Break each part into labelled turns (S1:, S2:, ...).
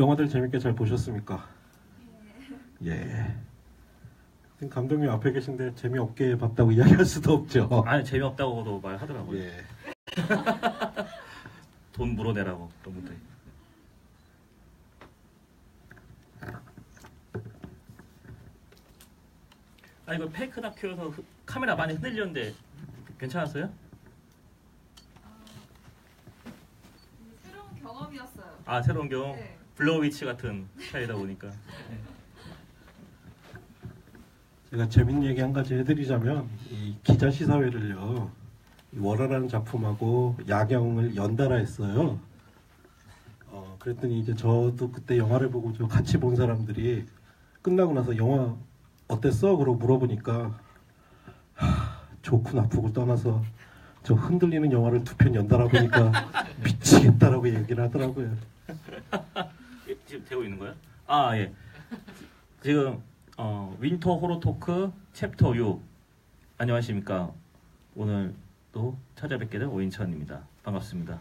S1: 영화들 재밌게 잘 보셨습니까? 예. 감독님 앞에 계신데 재미없게 봤다고 이야기할 수도 없죠.
S2: 아니 재미없다고도 말하더라고요.
S1: 예.
S2: 돈 물어내라고 그분들. 아 이거 페이크 다큐여서 카메라 많이 흔들렸는데 괜찮았어요?
S3: 새로운 경험이었어요.
S2: 아 새로운 경험.
S3: 네.
S2: 블러위치 같은 스타일이다 보니까.
S1: 제가 재밌는 얘기 한 가지 해드리자면 이 기자 시사회를요, 이 월화라는 작품하고 야경을 연달아 했어요. 그랬더니 이제 저도 그때 영화를 보고 저 같이 본 사람들이 끝나고 나서 영화 어땠어? 그러고 물어보니까 좋고 나쁘고 떠나서 저 흔들리는 영화를 두 편 연달아 보니까 미치겠다라고 얘기를 하더라고요.
S2: 지금 되고 있는 거야? 아 예. 지금 윈터 호러 토크 챕터 6. 안녕하십니까. 오늘 또 찾아뵙게 된 오인천입니다. 반갑습니다.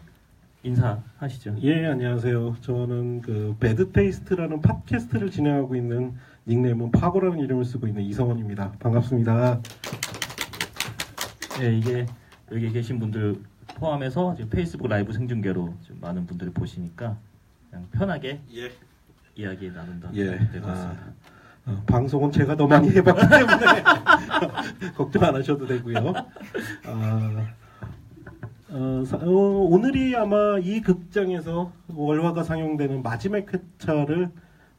S2: 인사하시죠.
S1: 예, 안녕하세요. 저는 그 배드 테이스트라는 팟캐스트를 진행하고 있는 닉네임은 파고라는 이름을 쓰고 있는 이성원입니다. 반갑습니다.
S2: 예, 이게 여기 계신 분들 포함해서 지금 페이스북 라이브 생중계로 좀 많은 분들이 보시니까 그냥 편하게
S1: 예.
S2: 이야기 나눈다.
S1: 예.
S2: 될 것 같습니다.
S1: 방송은 제가 더 많이 해봤기 때문에 걱정 안 하셔도 되고요. 오늘이 아마 이 극장에서 월화가 상영되는 마지막 회차를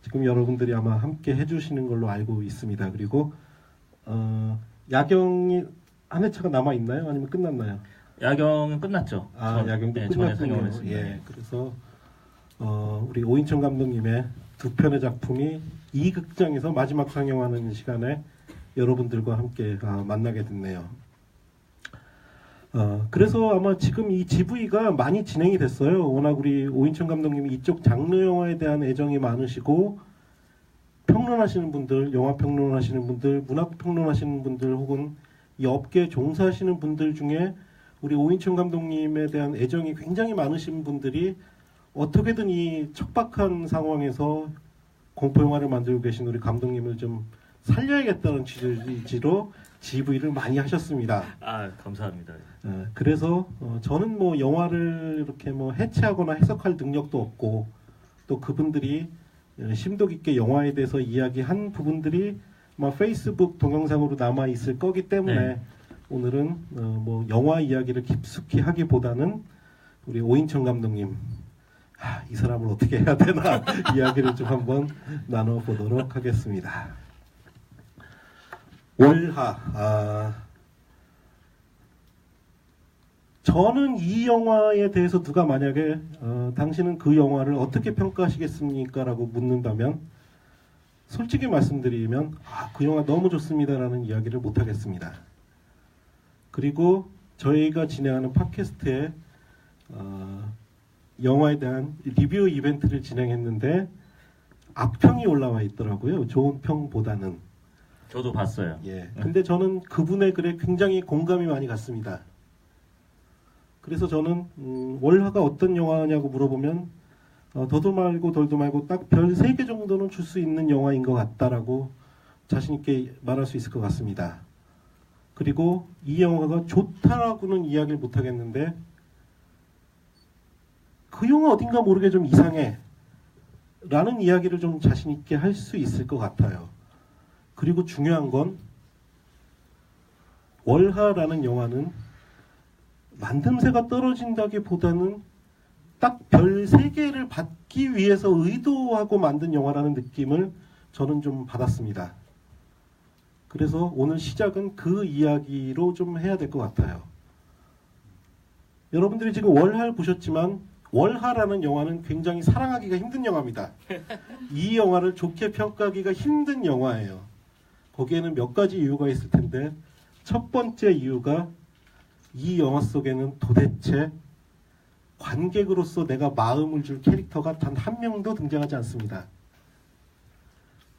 S1: 지금 여러분들이 아마 함께 해주시는 걸로 알고 있습니다. 그리고 야경이 한 회차가 남아 있나요? 아니면 끝났나요?
S2: 야경은 끝났죠.
S1: 야경도
S2: 네, 전에 상영을
S1: 끝났군요.
S2: 했습니다.
S1: 예, 그래서 우리 오인천 감독님의 두 편의 작품이 이 극장에서 마지막 상영하는 시간에 여러분들과 함께 만나게 됐네요. 그래서 아마 지금 이 GV가 많이 진행이 됐어요. 워낙 우리 오인천 감독님이 이쪽 장르 영화에 대한 애정이 많으시고 평론하시는 분들, 영화 평론하시는 분들, 문학 평론하시는 분들 혹은 이 업계에 종사하시는 분들 중에 우리 오인천 감독님에 대한 애정이 굉장히 많으신 분들이 어떻게든 이 척박한 상황에서 공포 영화를 만들고 계신 우리 감독님을 좀 살려야겠다는 취지로 GV를 많이 하셨습니다.
S2: 아 감사합니다.
S1: 그래서 저는 뭐 영화를 이렇게 뭐 해체하거나 해석할 능력도 없고 또 그분들이 심도 깊게 영화에 대해서 이야기한 부분들이 아마 페이스북 동영상으로 남아 있을 거기 때문에
S2: 네.
S1: 오늘은 뭐 영화 이야기를 깊숙이 하기보다는 우리 오인천 감독님 이 사람을 어떻게 해야 되나 이야기를 좀 한번 나눠보도록 하겠습니다. 월하. 저는 이 영화에 대해서 누가 만약에 당신은 그 영화를 어떻게 평가하시겠습니까? 라고 묻는다면 솔직히 말씀드리면 그 영화 너무 좋습니다 라는 이야기를 못하겠습니다. 그리고 저희가 진행하는 팟캐스트에 영화에 대한 리뷰 이벤트를 진행했는데 악평이 올라와 있더라고요. 좋은 평보다는.
S2: 저도 봤어요.
S1: 예. 근데 저는 그분의 글에 굉장히 공감이 많이 갔습니다. 그래서 저는 월화가 어떤 영화냐고 물어보면 더도 말고 덜도 말고 딱 별 3개 정도는 줄 수 있는 영화인 것 같다라고 자신 있게 말할 수 있을 것 같습니다. 그리고 이 영화가 좋다라고는 이야기를 못 하겠는데 그 영화 어딘가 모르게 좀 이상해 라는 이야기를 좀 자신 있게 할 수 있을 것 같아요. 그리고 중요한 건 월하라는 영화는 만듦새가 떨어진다기보다는 딱 별 3개를 받기 위해서 의도하고 만든 영화라는 느낌을 저는 좀 받았습니다. 그래서 오늘 시작은 그 이야기로 좀 해야 될 것 같아요. 여러분들이 지금 월하를 보셨지만 월하라는 영화는 굉장히 사랑하기가 힘든 영화입니다. 이 영화를 좋게 평가하기가 힘든 영화예요. 거기에는 몇 가지 이유가 있을 텐데 첫 번째 이유가 이 영화 속에는 도대체 관객으로서 내가 마음을 줄 캐릭터가 단 한 명도 등장하지 않습니다.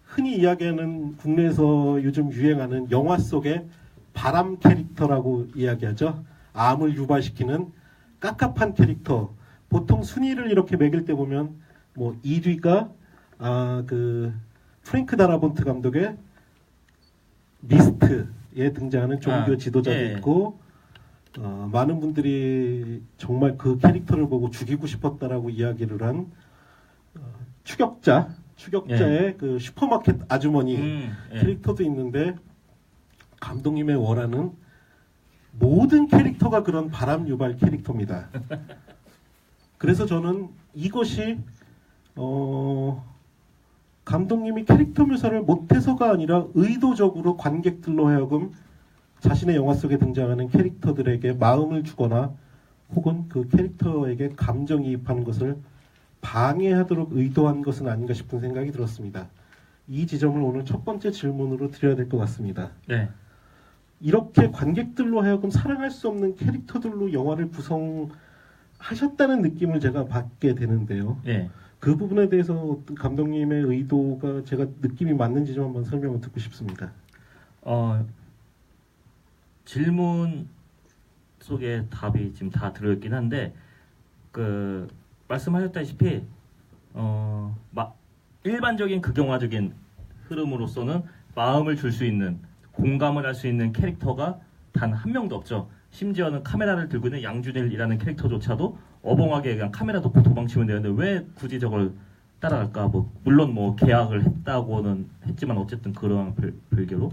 S1: 흔히 이야기하는 국내에서 요즘 유행하는 영화 속의 바람 캐릭터라고 이야기하죠. 암을 유발시키는 깝깝한 캐릭터. 보통 순위를 이렇게 매길 때 보면 뭐 1위가 그 프랭크 다라본트 감독의 미스트에 등장하는 종교 지도자도
S2: 예.
S1: 있고 많은 분들이 정말 그 캐릭터를 보고 죽이고 싶었다라고 이야기를 한 추격자의 그 슈퍼마켓 아주머니
S2: 예.
S1: 캐릭터도 있는데 감독님의 원하는 모든 캐릭터가 그런 바람 유발 캐릭터입니다. 그래서 저는 이것이 감독님이 캐릭터 묘사를 못해서가 아니라 의도적으로 관객들로 하여금 자신의 영화 속에 등장하는 캐릭터들에게 마음을 주거나 혹은 그 캐릭터에게 감정이입하는 것을 방해하도록 의도한 것은 아닌가 싶은 생각이 들었습니다. 이 지점을 오늘 첫 번째 질문으로 드려야 될 것 같습니다.
S2: 네.
S1: 이렇게 관객들로 하여금 사랑할 수 없는 캐릭터들로 영화를 구성하셨다는 느낌을 제가 받게 되는데요.
S2: 네.
S1: 그 부분에 대해서 감독님의 의도가 제가 느낌이 맞는지 좀 한번 설명을 듣고 싶습니다.
S2: 질문 속에 답이 지금 다 들어있긴 한데 그 말씀하셨다시피 일반적인 극영화적인 흐름으로서는 마음을 줄 수 있는 공감을 할 수 있는 캐릭터가 단 한 명도 없죠. 심지어는 카메라를 들고 있는 양준일이라는 캐릭터조차도 어벙하게 그냥 카메라 놓고 도망치면 되는데 왜 굳이 저걸 따라갈까? 물론 계약을 했다고는 했지만 어쨌든 그런 별개로.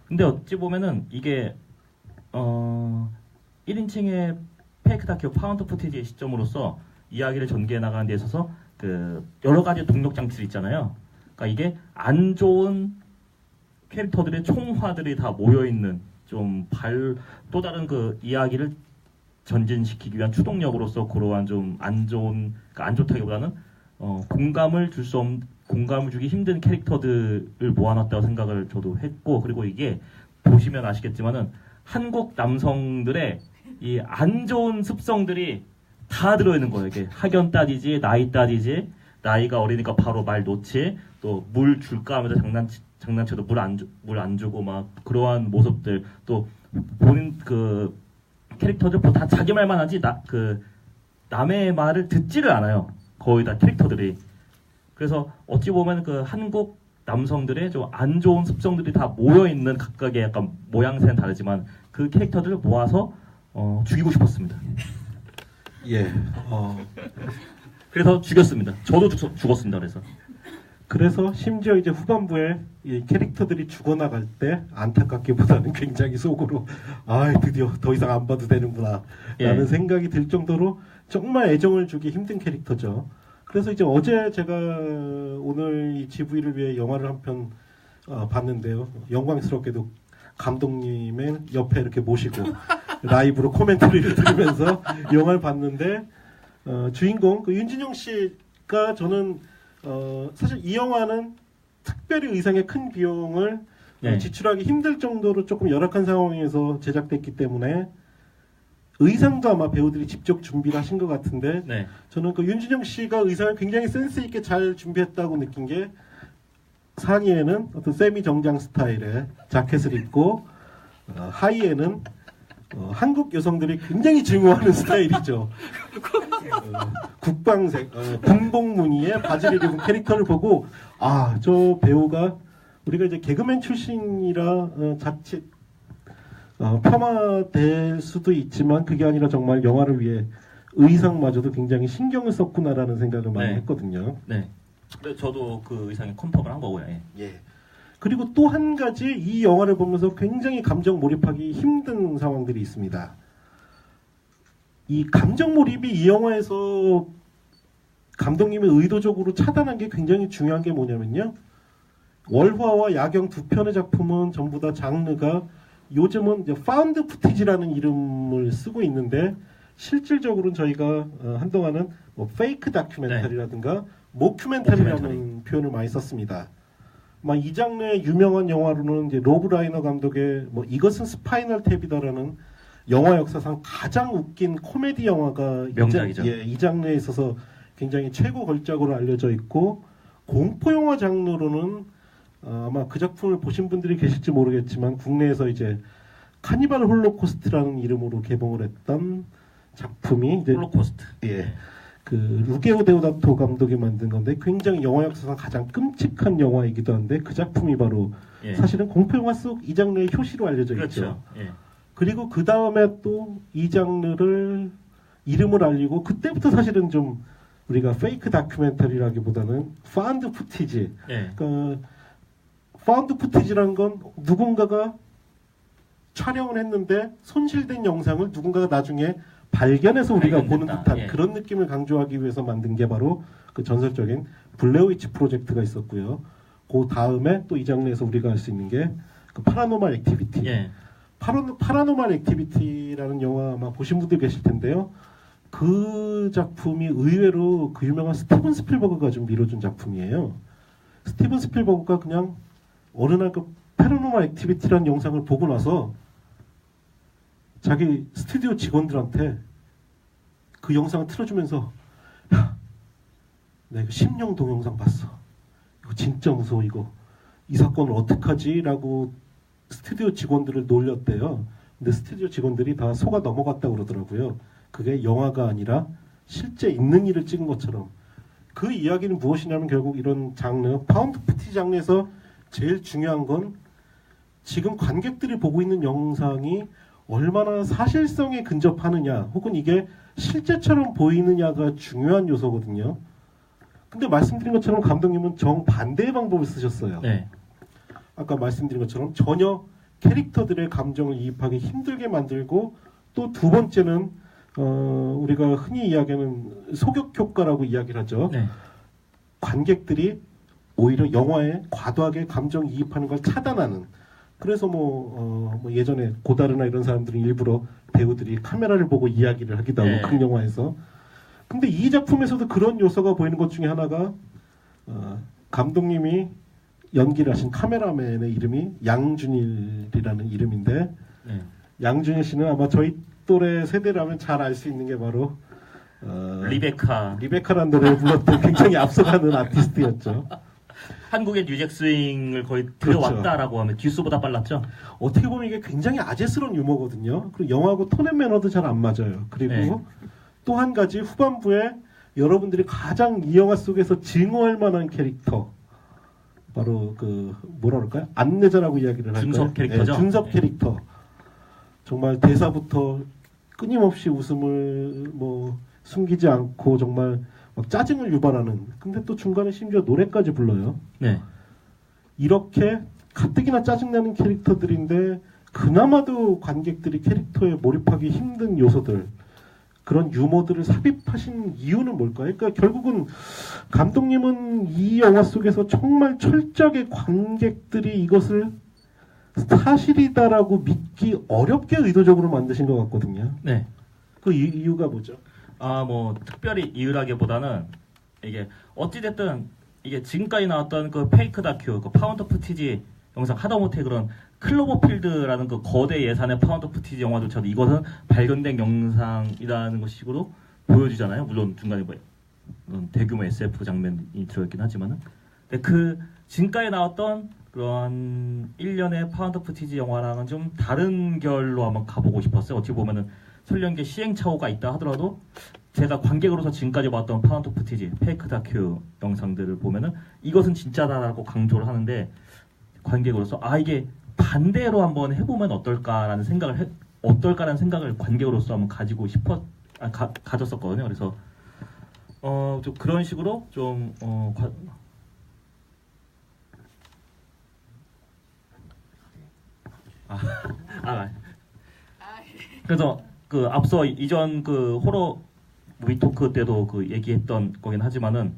S2: 근데 어찌 보면은 이게 1인칭의 페이크 다큐 파운드 푸티지의 시점으로서 이야기를 전개해 나가는 데 있어서 그 여러 가지 동력 장치들 있잖아요. 그러니까 이게 안 좋은 캐릭터들의 총화들이 다 모여 있는 또 다른 그 이야기를 전진시키기 위한 추동력으로서 그러한 좀 안 좋은, 그러니까 안 좋다기보다는 공감을 주기 힘든 캐릭터들을 모아놨다고 생각을 저도 했고, 그리고 이게 보시면 아시겠지만은 한국 남성들의 이 안 좋은 습성들이 다 들어있는 거예요. 이게 학연 따지지, 나이 따지지, 나이가 어리니까 바로 말 놓지, 또 물 줄까 하면서 장난쳐도 물 안 주고 막 그러한 모습들, 또 본인 그 캐릭터들 다 자기 말만 하지 남의 말을 듣지를 않아요. 거의 다 캐릭터들이. 그래서 어찌 보면 그 한국 남성들의 좀 안 좋은 습성들이 다 모여 있는 각각의 약간 모양새는 다르지만 그 캐릭터들을 모아서 죽이고 싶었습니다.
S1: 예.
S2: 그래서 죽였습니다. 저도 죽었습니다.
S1: 그래서 심지어 이제 후반부에 이 캐릭터들이 죽어나갈 때 안타깝기보다는 굉장히 속으로 드디어 더 이상 안 봐도 되는구나 라는 생각이 들 정도로 정말 애정을 주기 힘든 캐릭터죠. 그래서 이제 어제 제가 오늘 이 GV를 위해 영화를 한 편 봤는데요. 영광스럽게도 감독님의 옆에 이렇게 모시고 라이브로 코멘터리를 들으면서 영화를 봤는데 주인공 그 윤진영 씨가 저는 사실 이 영화는 특별히 의상에 큰 비용을 지출하기 힘들 정도로 조금 열악한 상황에서 제작됐기 때문에 의상도 아마 배우들이 직접 준비를 하신 것 같은데 저는 그 윤진영 씨가 의상을 굉장히 센스 있게 잘 준비했다고 느낀 게 상의에는 어떤 세미 정장 스타일의 자켓을 입고 하의에는 한국 여성들이 굉장히 증오하는 스타일이죠. 국방색, 군복 무늬의 바지를 입은 캐릭터를 보고 저 배우가 우리가 이제 개그맨 출신이라 자칫 폄하될 수도 있지만 그게 아니라 정말 영화를 위해 의상마저도 굉장히 신경을 썼구나라는 생각을 많이 했거든요.
S2: 네. 저도 그 의상에 컨펌을 한 거고요.
S1: 예. 그리고 또 한 가지 이 영화를 보면서 굉장히 감정 몰입하기 힘든 상황들이 있습니다. 이 감정 몰입이 이 영화에서 감독님이 의도적으로 차단한 게 굉장히 중요한 게 뭐냐면요. 월화와 야경 두 편의 작품은 전부 다 장르가 요즘은 이제 파운드 푸티지라는 이름을 쓰고 있는데 실질적으로는 저희가 한동안은 페이크 다큐멘터리라든가 모큐멘터리라는 표현을 많이 썼습니다. 이 장르의 유명한 영화로는 이제 로브 라이너 감독의 이것은 스파이널 탭이다라는 영화 역사상 가장 웃긴 코미디 영화가
S2: 명작이죠.
S1: 이 장르에 있어서 굉장히 최고 걸작으로 알려져 있고, 공포 영화 장르로는 아마 그 작품을 보신 분들이 계실지 모르겠지만 국내에서 이제 카니발 홀로코스트라는 이름으로 개봉을 했던 작품이 이제
S2: 홀로코스트.
S1: 예. 그 루게오 데오다토 감독이 만든 건데 굉장히 영화 역사상 가장 끔찍한 영화이기도 한데 그 작품이 바로
S2: 예.
S1: 사실은 공포 영화 속 이 장르의 효시로 알려져 있죠.
S2: 그렇죠. 예.
S1: 그리고 그 다음에 또 이 장르를 이름을 알리고 그때부터 사실은 좀 우리가 페이크 다큐멘터리라기보다는 파운드 푸티지.
S2: 예.
S1: 그 파운드 푸티지라는 건 누군가가 촬영을 했는데 손실된 영상을 누군가가 나중에 발견해서 우리가 보는
S2: 발견됐다.
S1: 듯한
S2: 예.
S1: 그런 느낌을 강조하기 위해서 만든 게 바로 그 전설적인 블레어위치 프로젝트가 있었고요. 그 다음에 또 이 장르에서 우리가 알 수 있는 게 그 파라노말 액티비티.
S2: 예.
S1: 파라노말 액티비티라는 영화 아마 보신 분들 계실 텐데요. 그 작품이 의외로 그 유명한 스티븐 스필버그가 좀 밀어준 작품이에요. 스티븐 스필버그가 그냥 어느 날 그 파라노말 액티비티라는 영상을 보고 나서 자기 스튜디오 직원들한테 그 영상을 틀어주면서 야, 나 이거 심령 동영상 봤어. 이거 진짜 무서워 이거. 이 사건을 어떡하지? 라고 스튜디오 직원들을 놀렸대요. 근데 스튜디오 직원들이 다 속아 넘어갔다고 그러더라고요. 그게 영화가 아니라 실제 있는 일을 찍은 것처럼. 그 이야기는 무엇이냐면 결국 이런 장르, 파운드 푸티지 장르에서 제일 중요한 건 지금 관객들이 보고 있는 영상이 얼마나 사실성에 근접하느냐 혹은 이게 실제처럼 보이느냐가 중요한 요소거든요. 근데 말씀드린 것처럼 감독님은 정반대의 방법을 쓰셨어요.
S2: 네.
S1: 아까 말씀드린 것처럼 전혀 캐릭터들의 감정을 이입하기 힘들게 만들고 또 두 번째는 우리가 흔히 이야기하는 소격 효과라고 이야기를 하죠.
S2: 네.
S1: 관객들이 오히려 영화에 과도하게 감정 이입하는 걸 차단하는. 그래서 뭐 예전에 고다르나 이런 사람들은 일부러 배우들이 카메라를 보고 이야기를 하기도 하고
S2: 네.
S1: 큰 영화에서. 근데 이 작품에서도 그런 요소가 보이는 것 중에 하나가 감독님이 연기를 하신 카메라맨의 이름이 양준일이라는 이름인데
S2: 네.
S1: 양준일 씨는 아마 저희 또래 세대라면 잘 알 수 있는 게 바로 리베카라는 노래를 불렀던 굉장히 앞서가는 아티스트였죠.
S2: 한국의 뉴잭스윙을 거의
S1: 그렇죠.
S2: 들여왔다라고 하면 듀스보다 빨랐죠.
S1: 어떻게 보면 이게 굉장히 아재스러운 유머거든요. 그리고 영화하고 톤앤 매너도 잘 안 맞아요. 그리고
S2: 네.
S1: 또 한 가지 후반부에 여러분들이 가장 이 영화 속에서 증오할 만한 캐릭터 바로 그 뭐라 그럴까요? 안내자라고 이야기를 할까요?
S2: 준섭 캐릭터죠.
S1: 네, 준섭
S2: 네.
S1: 캐릭터. 정말 대사부터 끊임없이 웃음을 뭐 숨기지 않고 정말 막 짜증을 유발하는. 근데 또 중간에 심지어 노래까지 불러요.
S2: 네.
S1: 이렇게 가뜩이나 짜증나는 캐릭터들인데 그나마도 관객들이 캐릭터에 몰입하기 힘든 요소들 그런 유머들을 삽입하신 이유는 뭘까요? 그러니까 결국은 감독님은 이 영화 속에서 정말 철저하게 관객들이 이것을 사실이다라고 믿기 어렵게 의도적으로 만드신 것 같거든요.
S2: 네.
S1: 그 이유가 뭐죠?
S2: 뭐 특별히 이유라기보다는 이게 어찌됐든 이게 지금까지 나왔던 그 페이크 다큐, 그 파운드 푸티지 영상 하다못해 그런 클로버필드라는 그 거대 예산의 파운드 푸티지 영화조차도 이것은 발견된 영상이라는 것식으로 보여주잖아요. 물론 중간에 뭐 물론 대규모 SF 장면이 들어있긴 하지만은 근데 그 지금까지 나왔던 그런 1년의 파운드 푸티지 영화랑은 좀 다른 결로 한번 가보고 싶었어요. 어떻게 보면은 설령계 시행착오가 있다 하더라도 제가 관객으로서 지금까지 봤던 파운드 푸티지, 페이크 다큐 영상들을 보면은 이것은 진짜다라고 강조를 하는데 관객으로서 이게 반대로 한번 해보면 어떨까라는 생각을 관객으로서 한번 가지고 가졌었거든요. 그래서 좀 그런 식으로 좀 그래서 그 앞서 이전 그 호러 무비 토크 때도 그 얘기했던 거긴 하지만은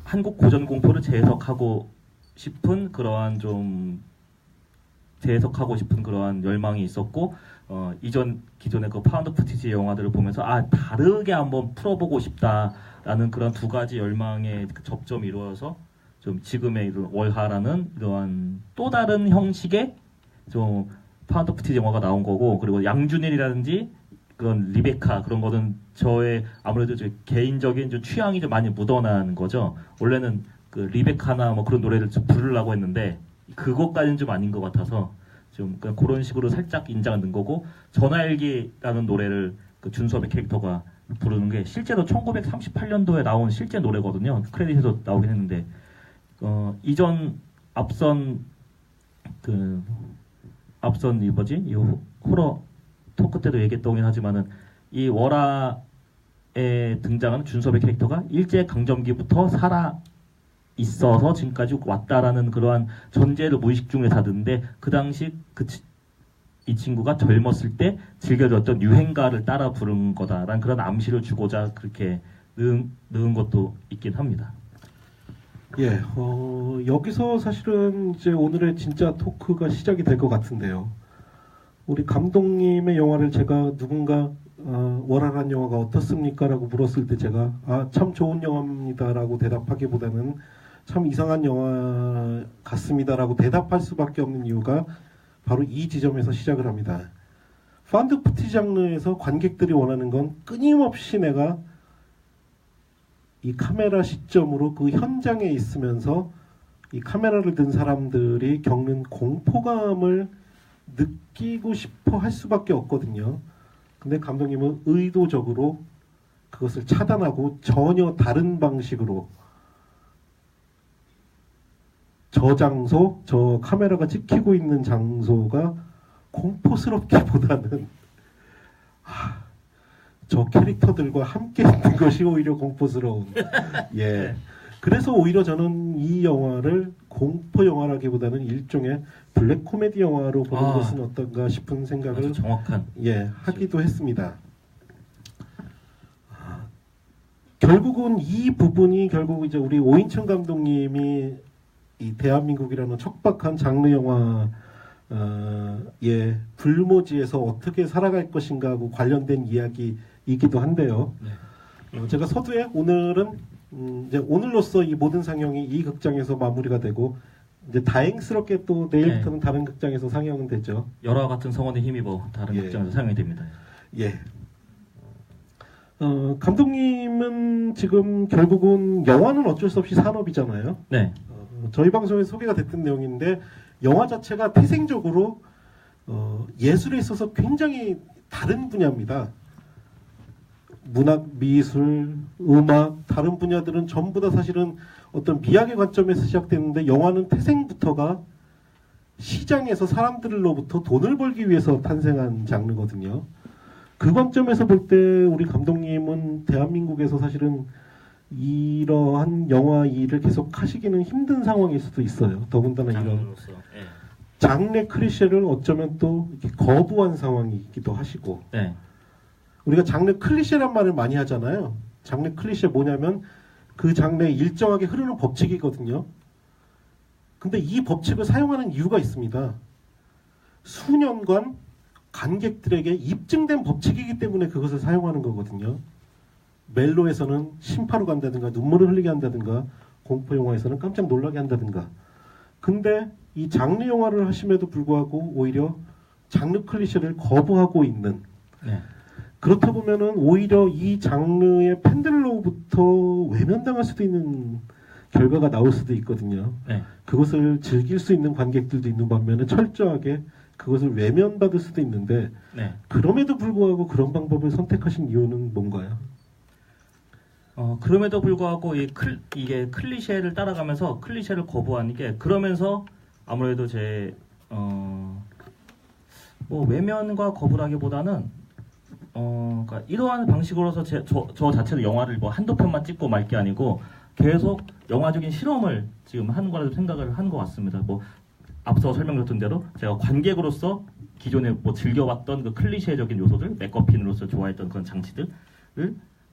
S2: 한국 고전 공포를 재해석하고 싶은 그러한 열망이 있었고 이전 기존의 그 파운드 푸티지 영화들을 보면서 다르게 한번 풀어보고 싶다라는 그런 두 가지 열망의 그 접점이 이루어서 좀 지금의 이런 월하라는 이러한 또 다른 형식의 좀 파운드 푸티지 영화가 나온 거고 그리고 양준일이라든지 그런 리베카 그런 거는 저의 아무래도 좀 개인적인 좀 취향이 좀 많이 묻어나는 거죠. 원래는 그 리베카나 뭐 그런 노래를 좀 부르려고 했는데 그것까지는 좀 아닌 것 같아서 좀 그런 식으로 살짝 인장을 넣은 거고 전화일기라는 노래를 그 준섭의 캐릭터가 부르는 게 실제로 1938년도에 나온 실제 노래거든요. 크레딧에도 나오긴 했는데 이전 앞선 이 뭐지? 이 호러 토크 때도 얘기했던 긴 하지만은 이 월화에 등장하는 준섭의 캐릭터가 일제 강점기부터 살아 있어서 지금까지 왔다라는 그러한 전제를 무의식 중에 다듣는데 그 당시 이 친구가 젊었을 때 즐겨 들었던 유행가를 따라 부른 거다라는 그런 암시를 주고자 그렇게 넣은 것도 있긴 합니다.
S1: 예, 여기서 사실은 이제 오늘의 진짜 토크가 시작이 될 것 같은데요. 우리 감독님의 영화를 제가 누군가 월화라는 영화가 어떻습니까? 라고 물었을 때 제가 참 좋은 영화입니다 라고 대답하기보다는 참 이상한 영화 같습니다 라고 대답할 수밖에 없는 이유가 바로 이 지점에서 시작을 합니다. 파운드 푸티지 장르에서 관객들이 원하는 건 끊임없이 내가 이 카메라 시점으로 그 현장에 있으면서 이 카메라를 든 사람들이 겪는 공포감을 느끼고 싶어 할 수밖에 없거든요. 근데 감독님은 의도적으로 그것을 차단하고 전혀 다른 방식으로 저 장소, 저 카메라가 찍히고 있는 장소가 공포스럽기보다는 저 캐릭터들과 함께 있는 것이 오히려 공포스러운. 예. 그래서 오히려 저는 이 영화를 공포 영화라기보다는 일종의 블랙 코미디 영화로 보는 것은 어떤가 싶은 생각을
S2: 아주 정확한
S1: 하기도 했습니다. 결국은 이 부분이 결국 이제 우리 오인천 감독님이 이 대한민국이라는 척박한 장르 영화의 불모지에서 어떻게 살아갈 것인가 하고 관련된 이야기이기도 한데요.
S2: 네.
S1: 제가 서두에 오늘은 이제 오늘로써 이 모든 상영이 이 극장에서 마무리가 되고 이제 다행스럽게 또 내일부터는 다른 극장에서 상영은 되죠.
S2: 열화 같은 성원에 힘입어 다른 극장에서 상영이 됩니다.
S1: 예. 감독님은 지금 결국은 영화는 어쩔 수 없이 산업이잖아요.
S2: 네.
S1: 저희 방송에 소개가 됐던 내용인데 영화 자체가 태생적으로 예술에 있어서 굉장히 다른 분야입니다. 문학, 미술, 음악, 다른 분야들은 전부 다 사실은 어떤 미학의 관점에서 시작됐는데 영화는 태생부터가 시장에서 사람들로부터 돈을 벌기 위해서 탄생한 장르거든요. 그 관점에서 볼 때 우리 감독님은 대한민국에서 사실은 이러한 영화 일을 계속 하시기는 힘든 상황일 수도 있어요. 더군다나 이런 장르 클리셰를 어쩌면 또 이렇게 거부한 상황이기도 하시고.
S2: 네.
S1: 우리가 장르 클리셰란 말을 많이 하잖아요. 장르 클리셰 뭐냐면 그 장르에 일정하게 흐르는 법칙이거든요. 근데 이 법칙을 사용하는 이유가 있습니다. 수년간 관객들에게 입증된 법칙이기 때문에 그것을 사용하는 거거든요. 멜로에서는 심파로 간다든가 눈물을 흘리게 한다든가 공포 영화에서는 깜짝 놀라게 한다든가. 근데 이 장르 영화를 하심에도 불구하고 오히려 장르 클리셰를 거부하고 있는.
S2: 네.
S1: 그렇다 보면은 오히려 이 장르의 팬들로부터 외면당할 수도 있는 결과가 나올 수도 있거든요.
S2: 네.
S1: 그것을 즐길 수 있는 관객들도 있는 반면에 철저하게 그것을 외면받을 수도 있는데
S2: 네.
S1: 그럼에도 불구하고 그런 방법을 선택하신 이유는 뭔가요?
S2: 그럼에도 불구하고 이게 클리셰를 따라가면서 클리셰를 거부하는 게 그러면서 아무래도 뭐 외면과 거부라기보다는 그러니까 이러한 방식으로서 저 자체로 영화를 뭐 한두 편만 찍고 말 게 아니고 계속 영화적인 실험을 지금 하는 거라고 생각을 하는 것 같습니다. 뭐 앞서 설명드렸던 대로 제가 관객으로서 기존에 뭐 즐겨왔던 그 클리셰적인 요소들, 맥거핀으로서 좋아했던 그런 장치들을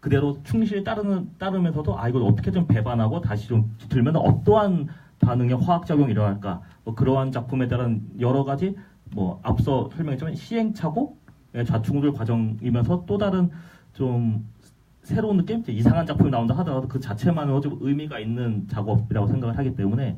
S2: 그대로 충실히 따르면서도 이걸 어떻게 좀 배반하고 다시 좀 들면 어떠한 반응의 화학작용이 일어날까, 뭐 그러한 작품에 따른 여러 가지 뭐 앞서 설명했지만 시행착오, 좌충우돌 과정이면서 또 다른 좀 새로운 느낌, 이상한 작품이 나온다 하더라도 그 자체만으로 좀 의미가 있는 작업이라고 생각을 하기 때문에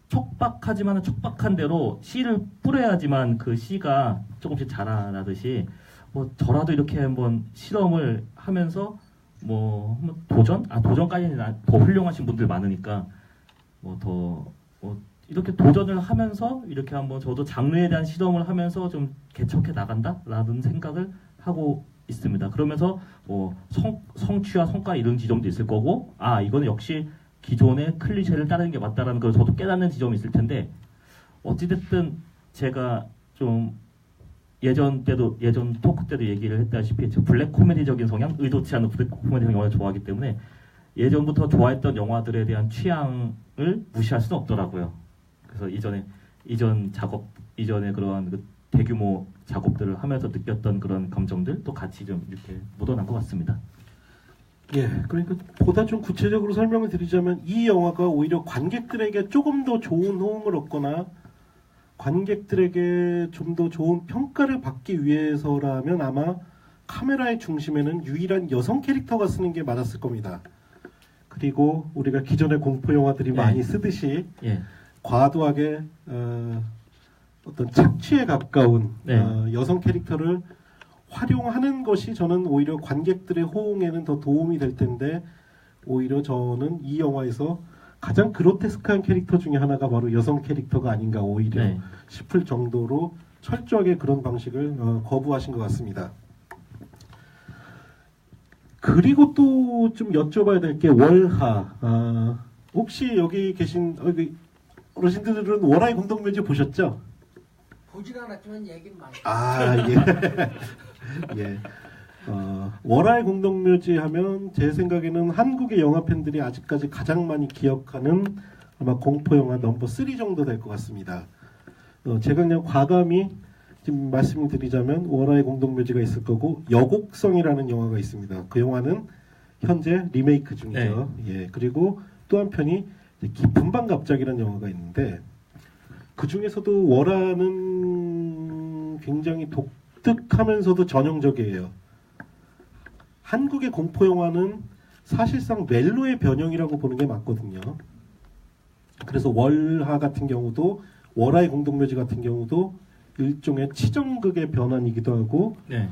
S2: 촉박하지만 촉박한 대로 씨를 뿌려야지만 그 씨가 조금씩 자라나듯이 뭐 저라도 이렇게 한번 실험을 하면서 뭐 도전까지는 더 훌륭하신 분들 많으니까 이렇게 도전을 하면서 이렇게 한번 저도 장르에 대한 실험을 하면서 좀 개척해 나간다라는 생각을 하고 있습니다. 그러면서 뭐 성취와 성과 이런 지점도 있을 거고, 아 이거는 역시 기존의 클리셰를 따르는 게 맞다라는 걸 저도 깨닫는 지점이 있을 텐데, 어찌됐든 제가 좀 예전 토크 때도 얘기를 했다시피 블랙 코미디적인 성향, 의도치 않은 블랙 코미디 영화를 좋아하기 때문에 예전부터 좋아했던 영화들에 대한 취향을 무시할 수는 없더라고요. 그래서 이전에 그러한 그 대규모 작업들을 하면서 느꼈던 그런 감정들도 같이 좀 이렇게 묻어난 것 같습니다.
S1: 예, 그러니까 보다 좀 구체적으로 설명을 드리자면 이 영화가 오히려 관객들에게 조금 더 좋은 호응을 얻거나 관객들에게 좀 더 좋은 평가를 받기 위해서라면 아마 카메라의 중심에는 유일한 여성 캐릭터가 쓰는 게 맞았을 겁니다. 그리고 우리가 기존의 공포 영화들이
S2: 네.
S1: 많이 쓰듯이
S2: 예,
S1: 과도하게 어떤 착취에 가까운
S2: 네.
S1: 여성 캐릭터를 활용하는 것이 저는 오히려 관객들의 호응에는 더 도움이 될 텐데, 오히려 저는 이 영화에서 가장 그로테스크한 캐릭터 중에 하나가 바로 여성 캐릭터가 아닌가 오히려
S2: 네.
S1: 싶을 정도로 철저하게 그런 방식을 거부하신 것 같습니다. 그리고 또 좀 여쭤봐야 될 게 월하. 혹시 여기 계신 어르신들은 월하의 공동묘지 보셨죠?
S4: 보질 않았지만 얘기는 많이.
S1: 아, 예. 예. 월하의 공동묘지 하면 제 생각에는 한국의 영화 팬들이 아직까지 가장 많이 기억하는 아마 공포 영화 넘버 3 정도 될 것 같습니다. 제가 그냥 과감히 지금 말씀드리자면 월하의 공동묘지가 있을 거고, 여곡성이라는 영화가 있습니다. 그 영화는 현재 리메이크 중이죠. 예. 그리고 또 한편이 깊은 밤 갑자기라는 영화가 있는데, 그 중에서도 월하는 굉장히 독특하면서도 전형적이에요. 한국의 공포 영화는 사실상 멜로의 변형이라고 보는 게 맞거든요. 그래서 월하 같은 경우도, 월하의 공동묘지 같은 경우도 일종의 치정극의 변환이기도 하고,
S2: 네.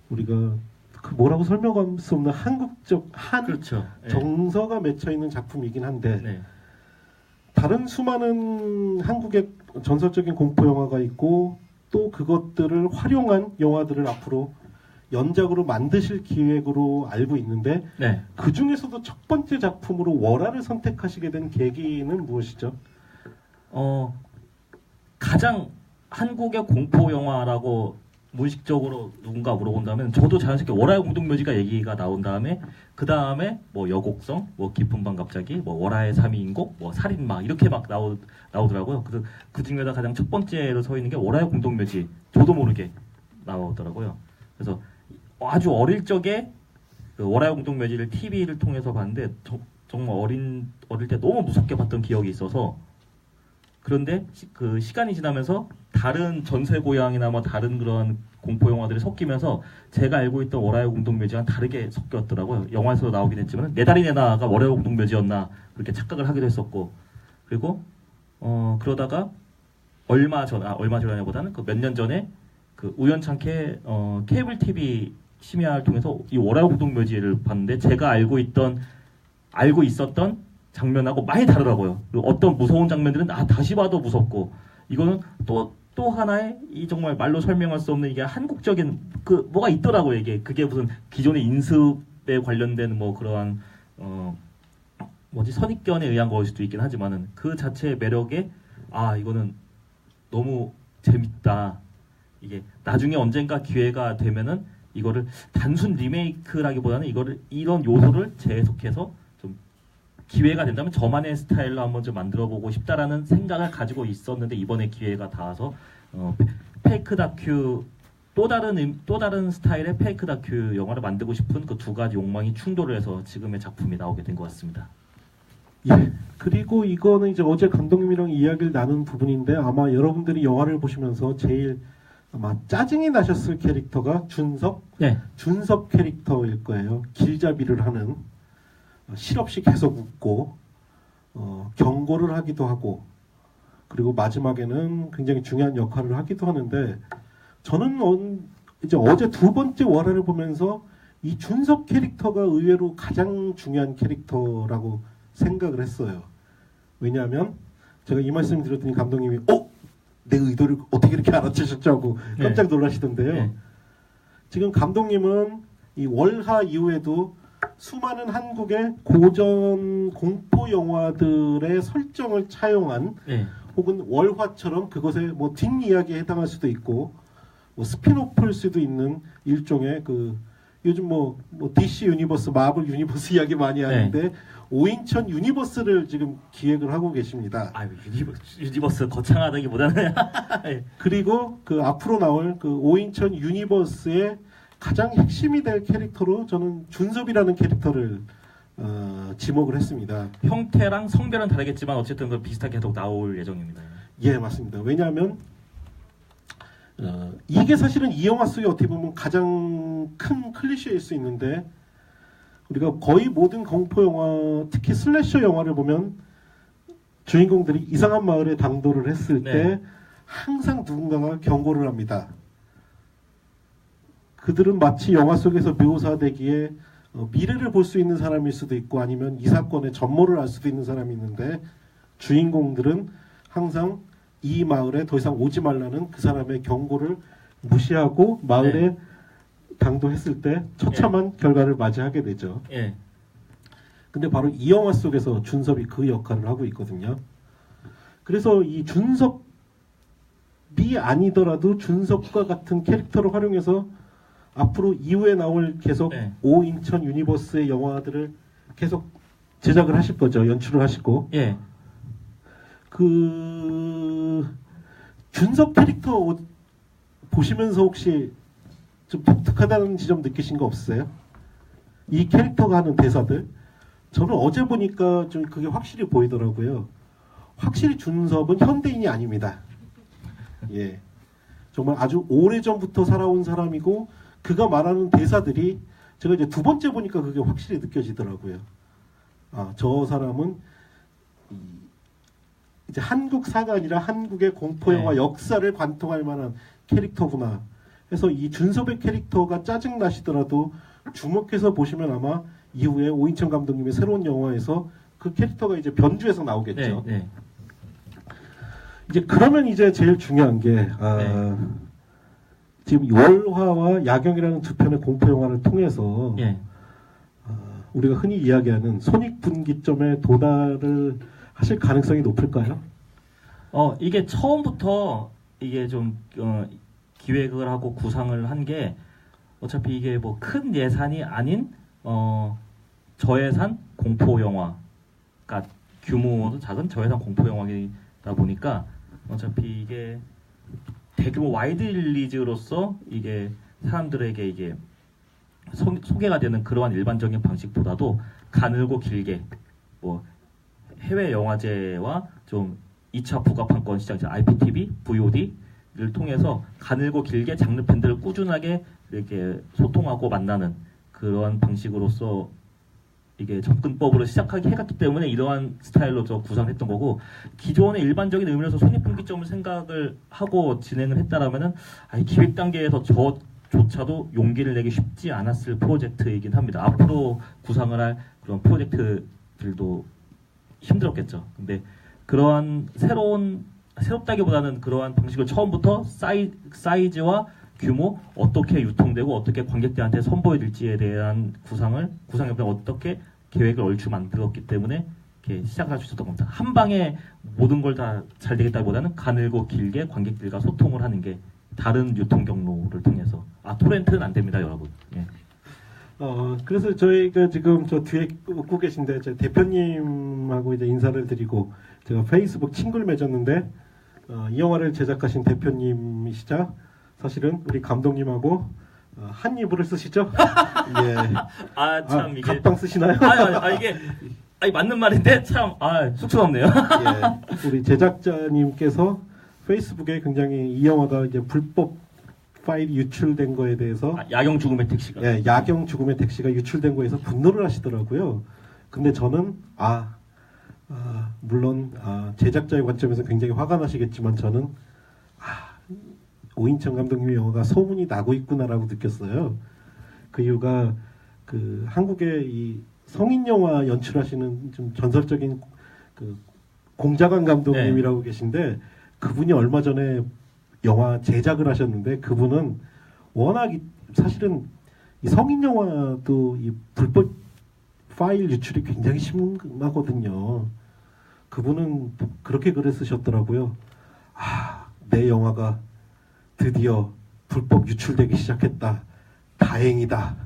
S1: 우리가 그 뭐라고 설명할 수 없는 한국적
S2: 그렇죠. 예.
S1: 정서가 맺혀 있는 작품이긴 한데,
S2: 네.
S1: 다른 수많은 한국의 전설적인 공포 영화가 있고, 또 그것들을 활용한 영화들을 앞으로 연작으로 만드실 기획으로 알고 있는데,
S2: 네.
S1: 그 중에서도 첫 번째 작품으로 월화를 선택하시게 된 계기는 무엇이죠?
S2: 가장 한국의 공포 영화라고 무의식적으로 누군가 물어본다면 저도 자연스럽게 월화의 공동묘지가 얘기가 나온 다음에, 그 다음에 뭐 여곡성, 뭐 깊은 밤 갑자기, 뭐 월화의 3위인곡, 뭐 살인마 이렇게 막 나오더라고요. 그래서 그 중에서 가장 첫 번째로 서 있는 게 월화의 공동묘지, 저도 모르게 나오더라고요. 그래서 아주 어릴 적에 그 월화의 공동묘지를 TV를 통해서 봤는데 정말 어릴 때 너무 무섭게 봤던 기억이 있어서, 그런데 그 시간이 지나면서 다른 전설고향이나 뭐 다른 그런 공포 영화들이 섞이면서 제가 알고 있던 월화의 공동묘지랑 다르게 섞였더라고요. 영화에서도 나오긴 했지만 내 달이 내 나가 월화의 공동묘지였나 그렇게 착각을 하기도 했었고, 그리고 그러다가 얼마 전보다는 그 몇 년 전에 그 우연찮게 케이블 TV 심야를 통해서 이 월화의 공동묘지를 봤는데, 제가 알고 있었던 장면하고 많이 다르더라고요. 그리고 어떤 무서운 장면들은 다시 봐도 무섭고, 이거는 또 하나의 이 정말 말로 설명할 수 없는 이게 한국적인 그 뭐가 있더라고요. 그게 무슨 기존의 인습에 관련된 뭐 그러한 선입견에 의한 거일 수도 있긴 하지만은 그 자체의 매력에 이거는 너무 재밌다. 이게 나중에 언젠가 기회가 되면은 이거를 단순 리메이크라기보다는 이런 요소를 재해석해서 좀 기회가 된다면 저만의 스타일로 한번 좀 만들어보고 싶다라는 생각을 가지고 있었는데, 이번에 기회가 닿아서 페이크 다큐, 또 다른 스타일의 페이크 다큐 영화를 만들고 싶은 그 두 가지 욕망이 충돌을 해서 지금의 작품이 나오게 된 것 같습니다.
S1: 예. 그리고 이거는 이제 어제 감독님이랑 이야기를 나눈 부분인데, 아마 여러분들이 영화를 보시면서 제일 아마 짜증이 나셨을 캐릭터가
S2: 네.
S1: 준섭 캐릭터일 거예요. 길잡이를 하는, 실없이 계속 웃고 경고를 하기도 하고, 그리고 마지막에는 굉장히 중요한 역할을 하기도 하는데, 저는 이제 어제 두 번째 월화를 보면서 이 준섭 캐릭터가 의외로 가장 중요한 캐릭터라고 생각을 했어요. 왜냐하면 제가 이 말씀 드렸더니 감독님이 내 의도를 어떻게 이렇게 알아채셨죠 하고 깜짝 놀라시던데요.
S2: 네.
S1: 지금 감독님은 이 월하 이후에도 수많은 한국의 고전 공포 영화들의 설정을 차용한
S2: 네.
S1: 혹은 월화처럼 그것의 뭐 뒷이야기에 해당할 수도 있고 뭐 스피노프일 수도 있는 일종의 그 요즘 뭐 DC 유니버스, 마블 유니버스 이야기 많이 하는데 오인천 유니버스를 지금 기획을 하고 계십니다.
S2: 아, 유니버스 거창하다기보다는
S1: 그리고 그 앞으로 나올 그 오인천 유니버스의 가장 핵심이 될 캐릭터로 저는 준섭이라는 캐릭터를 지목을 했습니다.
S2: 형태랑 성별은 다르겠지만 어쨌든 그 비슷하게 계속 나올 예정입니다.
S1: 예, 맞습니다. 왜냐하면 이게 사실은 이 영화 속에 어떻게 보면 가장 큰 클리셰일 수 있는데 우리가 거의 모든 공포 영화, 특히 슬래셔 영화를 보면 주인공들이 이상한 마을에 당도를 했을
S2: 네.
S1: 때 항상 누군가가 경고를 합니다. 그들은 마치 영화 속에서 묘사되기에 미래를 볼 수 있는 사람일 수도 있고 아니면 이 사건의 전모를 알 수도 있는 사람이 있는데 주인공들은 항상 이 마을에 더 이상 오지 말라는 그 사람의 경고를 무시하고 마을에 당도했을 때 처참한 결과를 맞이하게 되죠.
S2: 예.
S1: 근데 바로 이 영화 속에서 준섭이 그 역할을 하고 있거든요. 그래서 이 준섭이 아니더라도 준섭과 같은 캐릭터를 활용해서 앞으로 이후에 나올 계속 오인천 유니버스의 영화들을 계속 제작을 하실 거죠. 연출을 하시고.
S2: 예.
S1: 그 준섭 캐릭터 보시면서 혹시 좀 독특하다는 지점 느끼신 거 없으세요? 이 캐릭터가 하는 대사들 저는 어제 보니까 좀 그게 확실히 보이더라고요. 확실히 준섭은 현대인이 아닙니다. 예, 정말 아주 오래전부터 살아온 사람이고 그가 말하는 대사들이 제가 이제 두 번째 보니까 그게 확실히 느껴지더라고요. 아, 저 사람은 이제 한국사가 아니라 한국의 공포영화 역사를 관통할 만한 캐릭터구나. 해서 이 준섭의 캐릭터가 짜증나시더라도 주목해서 보시면 아마 이후에 오인천 감독님의 새로운 영화에서 그 캐릭터가 이제 변주해서 나오겠죠.
S2: 네.
S1: 이제 그러면 이제 제일 중요한 게 지금 월화와 야경이라는 두 편의 공포영화를 통해서 우리가 흔히 이야기하는 손익분기점에 도달을 하실 가능성이 높을까요?
S2: 이게 처음부터 이게 좀 기획을 하고 구상을 한 게 어차피 이게 뭐 큰 예산이 아닌 저예산 공포 영화, 그러니까 규모도 작은 저예산 공포 영화이다 보니까 어차피 이게 대규모 와이드 릴리즈로서 이게 사람들에게 이게 소개가 되는 그러한 일반적인 방식보다도 가늘고 길게 뭐 해외 영화제와 좀 2차 부가판권 시장, IPTV, VOD를 통해서 가늘고 길게 장르 팬들을 꾸준하게 이렇게 소통하고 만나는 그러한 방식으로서 이게 접근법으로 시작하게 해갔기 때문에 이러한 스타일로 저 구상했던 거고 기존의 일반적인 의미로서 손익분기점을 생각을 하고 진행을 했다라면은 기획 단계에서 저조차도 용기를 내기 쉽지 않았을 프로젝트이긴 합니다. 앞으로 구상을 할 그런 프로젝트들도 힘들었겠죠. 근데 그러한 새롭다기보다는 그러한 방식을 처음부터 사이즈와 규모, 어떻게 유통되고 어떻게 관객들한테 선보여질지에 대한 구상해보면 어떻게 계획을 얼추 만들었기 때문에 이렇게 시작을 할 수 있었던 겁니다. 한 방에 모든 걸 다 잘 되겠다기보다는 가늘고 길게 관객들과 소통을 하는 게 다른 유통 경로를 통해서. 토렌트는 안 됩니다, 여러분. 예.
S1: 그래서 저희가 지금 저 뒤에 웃고 계신데 제 대표님하고 이제 인사를 드리고 제가 페이스북 친구를 맺었는데 이 영화를 제작하신 대표님이시자 사실은 우리 감독님하고 한 이불을 쓰시죠? 예.
S2: 참 이게
S1: 각방 쓰시나요?
S2: 이게 맞는 말인데 참 쑥스럽네요.
S1: 예. 우리 제작자님께서 페이스북에 굉장히 이 영화가 이제 불법 파일이 유출된 거에 대해서
S2: 야경 죽음의 택시가
S1: 야경 죽음의 택시가 유출된 거에서 분노를 하시더라고요. 근데 저는 물론 제작자의 관점에서 굉장히 화가 나시겠지만 저는 오인천 감독님의 영화가 소문이 나고 있구나라고 느꼈어요. 그 이유가 그 한국의 이 성인 영화 연출하시는 좀 전설적인 그 공자관 감독님이라고 계신데 그분이 얼마 전에 영화 제작을 하셨는데 그분은 워낙 사실은 이 성인 영화도 이 불법 파일 유출이 굉장히 심하거든요. 그분은 그렇게 글을 쓰셨더라고요. 아, 내 영화가 드디어 불법 유출되기 시작했다. 다행이다.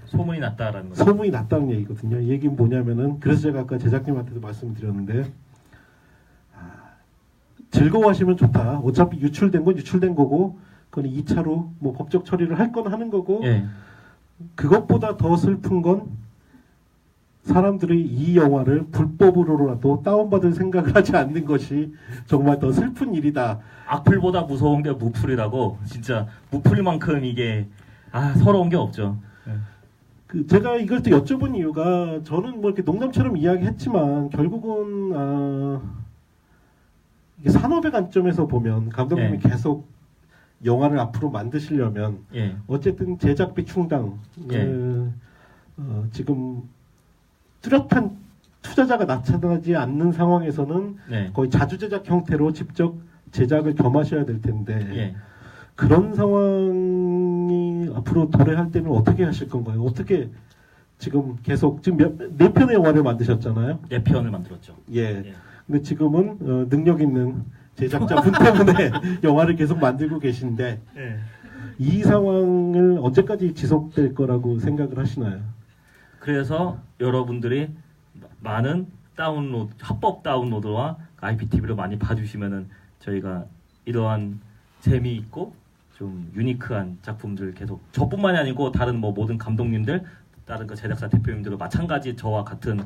S2: 소문이 났다라는 거죠.
S1: 소문이 났다는 얘기거든요. 이 얘기는 뭐냐면은 그래서 제가 아까 제작님한테도 말씀드렸는데 즐거워하시면 좋다. 어차피 유출된 건 유출된 거고 그건 2차로 뭐 법적 처리를 할 건 하는 거고
S2: 예.
S1: 그것보다 더 슬픈 건 사람들이 이 영화를 불법으로라도 다운받을 생각을 하지 않는 것이 정말 더 슬픈 일이다.
S2: 악플보다 무서운 게 무플이라고. 진짜 무플만큼 이게 서러운 게 없죠.
S1: 그 제가 이걸 또 여쭤본 이유가 저는 뭐 이렇게 농담처럼 이야기했지만 결국은 이게 산업의 관점에서 보면 감독님이
S2: 예.
S1: 계속 영화를 앞으로 만드시려면
S2: 예.
S1: 어쨌든 제작비 충당
S2: 예.
S1: 지금 뚜렷한 투자자가 나타나지 않는 상황에서는
S2: 네.
S1: 거의 자주 제작 형태로 직접 제작을 겸하셔야 될 텐데
S2: 예.
S1: 그런 상황이 앞으로 도래할 때는 어떻게 하실 건가요? 어떻게 지금 계속 지금 네 편의 영화를 만드셨잖아요.
S2: 네 편을 만들었죠.
S1: 예.
S2: 예.
S1: 근데 지금은 능력 있는 제작자분 때문에 영화를 계속 만들고 계신데
S2: 예.
S1: 이 상황을 언제까지 지속될 거라고 생각을 하시나요?
S2: 그래서 여러분들이 많은 다운로드, 합법 다운로드와 IPTV를 많이 봐주시면은 저희가 이러한 재미있고 좀 유니크한 작품들 계속 저뿐만이 아니고 다른 뭐 모든 감독님들, 다른 그 제작사 대표님들도 마찬가지 저와 같은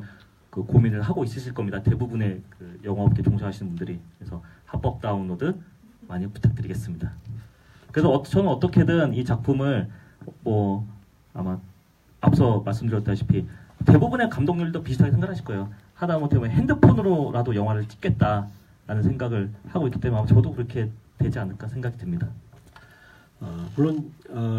S2: 그 고민을 하고 있으실 겁니다. 대부분의 그 영화업계 종사하시는 분들이. 그래서 합법 다운로드 많이 부탁드리겠습니다. 그래서 저는 어떻게든 이 작품을 뭐 아마 앞서 말씀드렸다시피 대부분의 감독님들도 비슷하게 생각하실 거예요. 하다못해 핸드폰으로라도 영화를 찍겠다라는 생각을 하고 있기 때문에 아마 저도 그렇게 되지 않을까 생각이 듭니다.
S1: 물론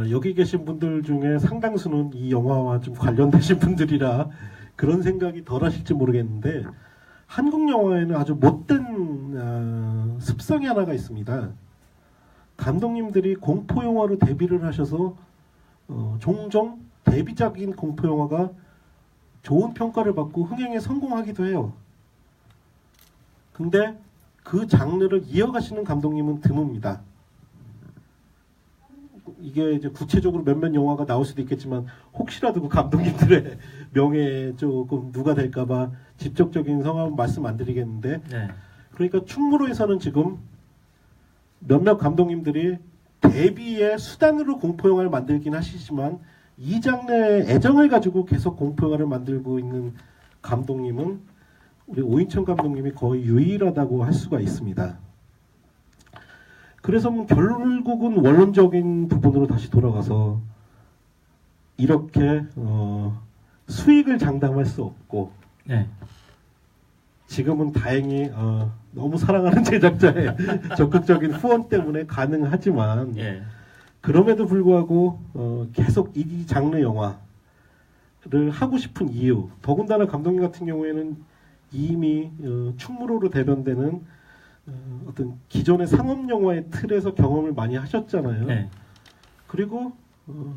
S1: 여기 계신 분들 중에 상당수는 이 영화와 좀 관련되신 분들이라 그런 생각이 덜 하실지 모르겠는데 한국 영화에는 아주 못된 습성이 하나가 있습니다. 감독님들이 공포 영화로 데뷔를 하셔서 종종 데뷔작인 공포 영화가 좋은 평가를 받고 흥행에 성공하기도 해요. 근데 그 장르를 이어가시는 감독님은 드뭅니다. 이게 이제 구체적으로 몇몇 영화가 나올 수도 있겠지만 혹시라도 그 감독님들의 명예에 조금 누가 될까봐 직접적인 성함은 말씀 안 드리겠는데
S2: 네.
S1: 그러니까 충무로에서는 지금 몇몇 감독님들이 데뷔의 수단으로 공포영화를 만들긴 하시지만 이 장르의 애정을 가지고 계속 공포영화를 만들고 있는 감독님은 우리 오인천 감독님이 거의 유일하다고 할 수가 있습니다. 그래서 뭐 결국은 원론적인 부분으로 다시 돌아가서 이렇게 수익을 장담할 수 없고
S2: 네.
S1: 지금은 다행히 너무 사랑하는 제작자의 적극적인 후원 때문에 가능하지만
S2: 예.
S1: 그럼에도 불구하고 계속 이 장르 영화를 하고 싶은 이유 더군다나 감독님 같은 경우에는 이미 충무로로 대변되는 어떤 기존의 상업 영화의 틀에서 경험을 많이 하셨잖아요.
S2: 네.
S1: 그리고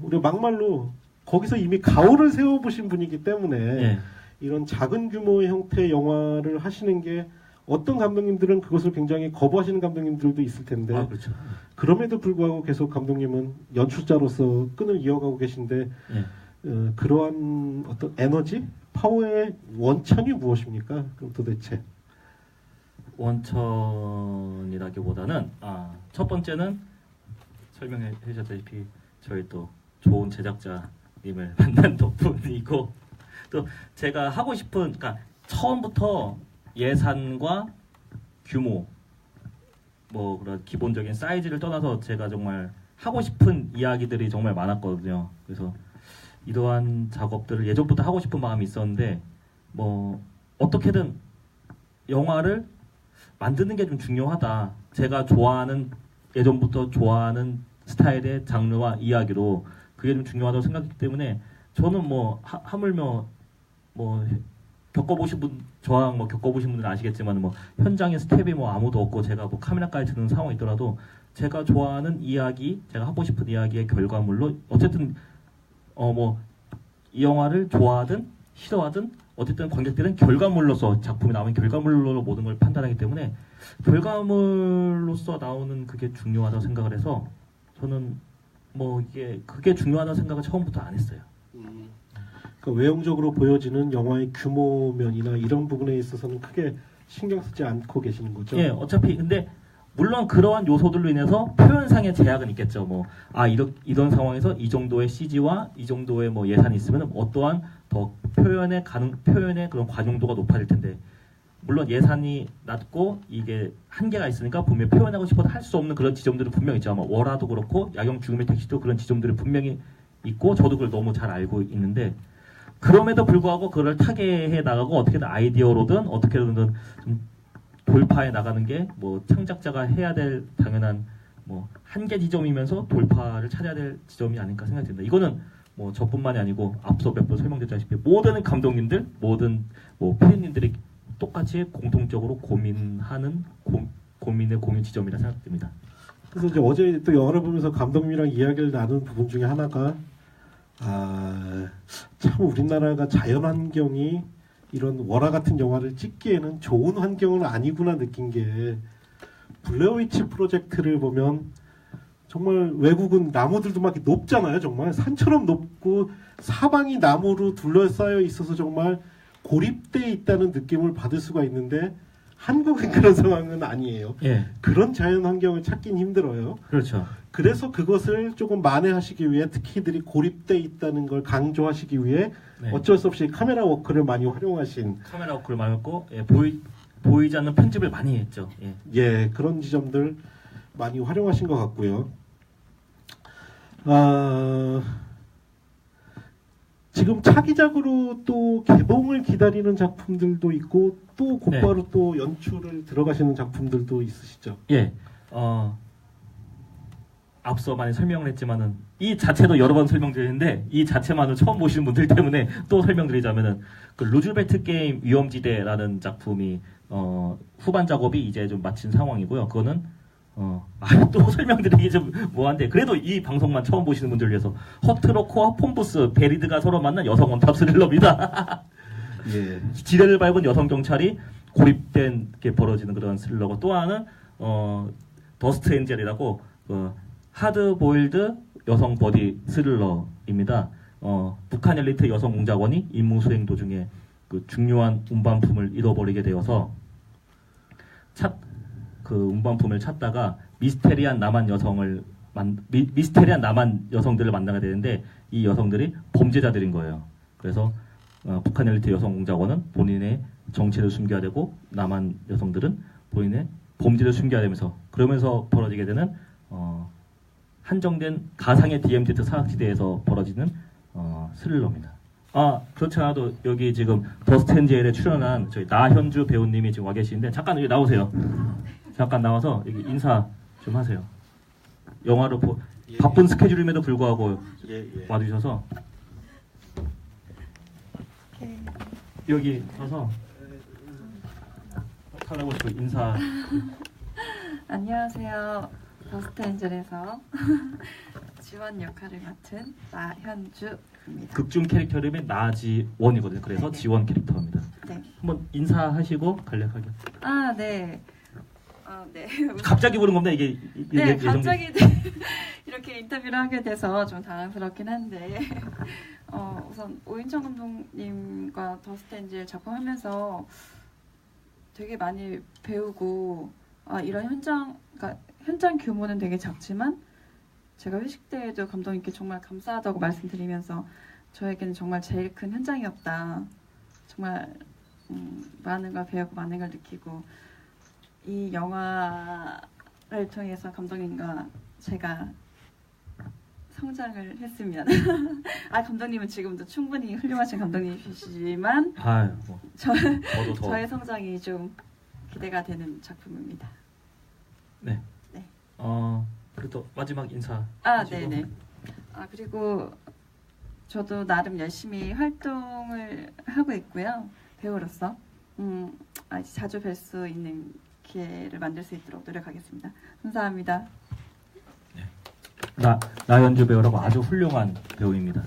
S1: 우리 막말로 거기서 이미 가오를 세워보신 분이기 때문에
S2: 예.
S1: 이런 작은 규모의 형태의 영화를 하시는 게 어떤 감독님들은 그것을 굉장히 거부하시는 감독님들도 있을 텐데
S2: 그렇죠.
S1: 그럼에도 불구하고 계속 감독님은 연출자로서 끈을 이어가고 계신데
S2: 예.
S1: 그러한 어떤 에너지, 파워의 원천이 무엇입니까? 그럼 도대체
S2: 원천이라기보다는 첫 번째는 설명해 주셨다시피 저희 또 좋은 제작자님을 만난 덕분이고 또 제가 하고 싶은 그러니까 처음부터 예산과 규모 뭐 그런 기본적인 사이즈를 떠나서 제가 정말 하고 싶은 이야기들이 정말 많았거든요. 그래서 이러한 작업들을 예전부터 하고 싶은 마음이 있었는데 뭐 어떻게든 영화를 만드는 게 좀 중요하다. 제가 좋아하는 예전부터 좋아하는 스타일의 장르와 이야기로 그게 좀 중요하다고 생각했기 때문에 저는 뭐 하물며 뭐 겪어보신 분, 저랑 뭐 겪어보신 분들은 아시겠지만 뭐 현장에 스텝이 뭐 아무도 없고 제가 뭐 카메라까지 드는 상황이 있더라도 제가 좋아하는 이야기, 제가 하고 싶은 이야기의 결과물로 어쨌든 뭐 이 영화를 좋아하든 싫어하든 어쨌든 관객들은 결과물로서 작품이 나오면 결과물로 모든 걸 판단하기 때문에 결과물로서 나오는 그게 중요하다고 생각을 해서 저는 뭐 이게 그게 중요하다는 생각을 처음부터 안 했어요.
S1: 그러니까 외형적으로 보여지는 영화의 규모면이나 이런 부분에 있어서는 크게 신경 쓰지 않고 계시는 거죠?
S2: 예, 어차피 근데 물론 그러한 요소들로 인해서 표현상의 제약은 있겠죠. 뭐 이런 상황에서 이 정도의 CG와 이 정도의 뭐 예산이 있으면 어떠한 더 표현의 그런 관용도가 높아질 텐데 물론 예산이 낮고 이게 한계가 있으니까 분명히 표현하고 싶어도 할 수 없는 그런 지점들은 분명히 있죠. 아마 월화도 그렇고 야경 죽음의 택시도 그런 지점들이 분명히 있고 저도 그걸 너무 잘 알고 있는데 그럼에도 불구하고 그걸 타개해 나가고 어떻게든 아이디어로든 어떻게든 좀 돌파해 나가는 게 뭐 창작자가 해야 될 당연한 뭐 한계 지점이면서 돌파를 찾아야 될 지점이 아닐까 생각이 듭니다. 이거는 뭐 저뿐만이 아니고 앞서 몇 번 설명드렸다시피 모든 감독님들, 모든 뭐 피디님들이 똑같이 공통적으로 고민하는 고민의 공유 지점이라 생각됩니다.
S1: 그래서 이제 어제 또 영화를 보면서 감독님이랑 이야기를 나눈 부분 중에 하나가 참 우리나라가 자연 환경이 이런 월화 같은 영화를 찍기에는 좋은 환경은 아니구나 느낀 게 블레어 위치 프로젝트를 보면 정말 외국은 나무들도 막 이렇게 높잖아요. 정말 산처럼 높고 사방이 나무로 둘러싸여 있어서 정말 고립돼 있다는 느낌을 받을 수가 있는데 한국은 그런 상황은 아니에요.
S2: 예,
S1: 그런 자연 환경을 찾긴 힘들어요.
S2: 그렇죠.
S1: 그래서 그것을 조금 만회하시기 위해 특히들이 고립돼 있다는 걸 강조하시기 위해
S2: 네.
S1: 어쩔 수 없이 카메라 워크를 많이 활용하신
S2: 카메라 워크를 많이 했고 예, 보이지 않는 편집을 많이 했죠. 예.
S1: 그런 지점들 많이 활용하신 것 같고요. 지금 차기작으로 또 개봉을 기다리는 작품들도 있고 또 곧바로 또 연출을 들어가시는 작품들도 있으시죠?
S2: 예, 앞서 많이 설명을 했지만은 이 자체도 여러 번 설명드렸는데 이 자체만을 처음 보시는 분들 때문에 또 설명드리자면은 그 루즈벨트 게임 위험지대라는 작품이 후반 작업이 이제 좀 마친 상황이고요. 그거는 또 설명드리기 좀 뭐한데 그래도 이 방송만 처음 보시는 분들 위해서 허트로코와 폼부스 베리드가 서로 만난 여성 원탑 스릴러입니다.
S1: 예.
S2: 지뢰를 밟은 여성 경찰이 고립된 게 벌어지는 그런 스릴러고 또 하나는 더스트 엔젤이라고 하드보일드 여성 버디 스릴러입니다. 북한 엘리트 여성 공작원이 임무 수행 도중에 그 중요한 운반품을 잃어버리게 되어서 그 운반품을 찾다가 미스테리한 남한 여성들을 만나게 되는데 이 여성들이 범죄자들인 거예요. 그래서 북한 엘리트 여성 공작원은 본인의 정체를 숨겨야 되고 남한 여성들은 본인의 범죄를 숨겨야 되면서 그러면서 벌어지게 되는 한정된 가상의 DMZ 사각지대에서 벌어지는 스릴러입니다. 그렇지 않아도 여기 지금 더스트 엔젤에 출연한 저희 나현주 배우님이 지금 와 계시는데 잠깐 여기 나오세요. 잠깐 나와서 여기 인사 좀 하세요. 영화를 바쁜 스케줄임에도 불구하고 와주셔서 여기 와서 찾아보시고 인사.
S5: 안녕하세요. 더스트 엔젤에서 지원 역할을 맡은 나현주입니다.
S2: 극중 캐릭터 이름이 나지원이거든요. 그래서
S5: 네네.
S2: 지원 캐릭터입니다.
S5: 네.
S2: 한번 인사하시고 간략하게.
S5: 네. 네.
S2: 갑자기 부른 겁니다. 이게
S5: 네, 갑자기 이렇게 인터뷰를 하게 돼서 좀 당황스럽긴 한데 우선 오인천 감독님과 더스트 엔젤 작품하면서 되게 많이 배우고 이런 현장 규모는 되게 작지만 제가 회식 때에도 감독님께 정말 감사하다고 말씀드리면서 저에게는 정말 제일 큰 현장이었다. 정말 많은 걸 배우고 많은 걸 느끼고 이 영화를 통해서 감독님과 제가 성장을 했으면 감독님은 지금도 충분히 훌륭하신 감독님이시지만
S2: 저도 더.
S5: 저의 성장이 좀 기대가 되는 작품입니다.
S2: 네.
S5: 네.
S2: 그래도 마지막 인사.
S5: 네네. 그리고 저도 나름 열심히 활동을 하고 있고요. 배우로서 자주 뵐 수 있는 기회를 만들 수 있도록 노력하겠습니다. 감사합니다.
S2: 나연주 배우라고 아주 훌륭한 배우입니다.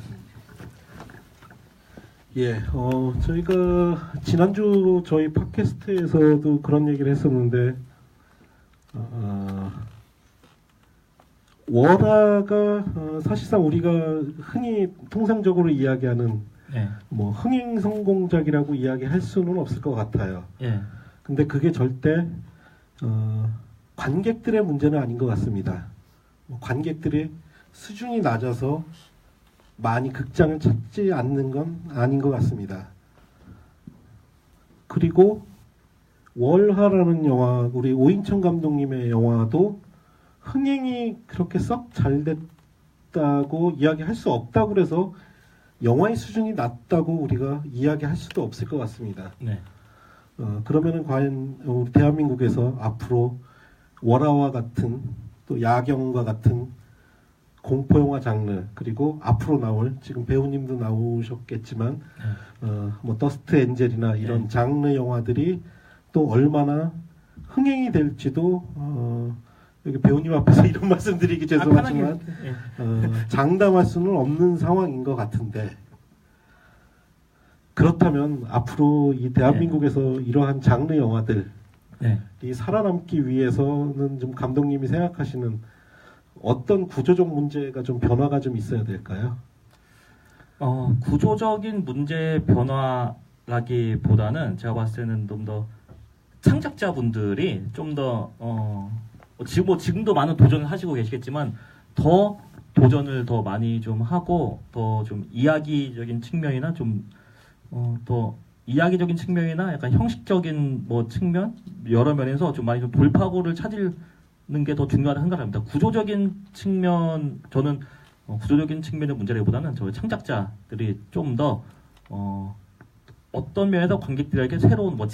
S1: 예, 저희가 지난주 저희 팟캐스트에서도 그런 얘기를 했었는데, 월화가 사실상 우리가 흔히 통상적으로 이야기하는
S2: 네.
S1: 뭐 흥행 성공작이라고 이야기할 수는 없을 것 같아요.
S2: 예.
S1: 근데 그게 절대 관객들의 문제는 아닌 것 같습니다. 관객들의 수준이 낮아서 많이 극장을 찾지 않는 건 아닌 것 같습니다. 그리고 월화라는 영화, 우리 오인천 감독님의 영화도 흥행이 그렇게 썩 잘 됐다고 이야기할 수 없다고 그래서 영화의 수준이 낮다고 우리가 이야기할 수도 없을 것 같습니다.
S2: 네.
S1: 그러면은 과연 우리 대한민국에서 앞으로 월화와 같은 또 야경과 같은 공포영화 장르, 그리고 앞으로 나올, 지금 배우님도 나오셨겠지만 뭐 더스트 엔젤이나 이런
S2: 네.
S1: 장르 영화들이 또 얼마나 흥행이 될지도 여기 배우님 앞에서 이런 말씀드리기 죄송하지만 장담할 수는 없는 상황인 것 같은데, 그렇다면 앞으로 이 대한민국에서 이러한 장르 영화들이
S2: 네.
S1: 살아남기 위해서는 좀 감독님이 생각하시는 어떤 구조적 문제가 좀 변화가 좀 있어야 될까요?
S2: 구조적인 문제 변화라기보다는 제가 봤을 때는 좀 더 창작자분들이 좀 더 지금도 많은 도전을 하시고 계시겠지만 더 도전을 더 많이 좀 하고 더 좀 이야기적인 측면이나 더 이야기적인 측면이나 약간 형식적인 뭐 측면 여러 면에서 좀 많이 좀 돌파구를 찾는 게 더 중요하다 생각합니다. 구조적인 측면, 저는 구조적인 측면의 문제라기보다는 저희 창작자들이 좀 더 어떤 면에서 관객들에게 새로운 뭐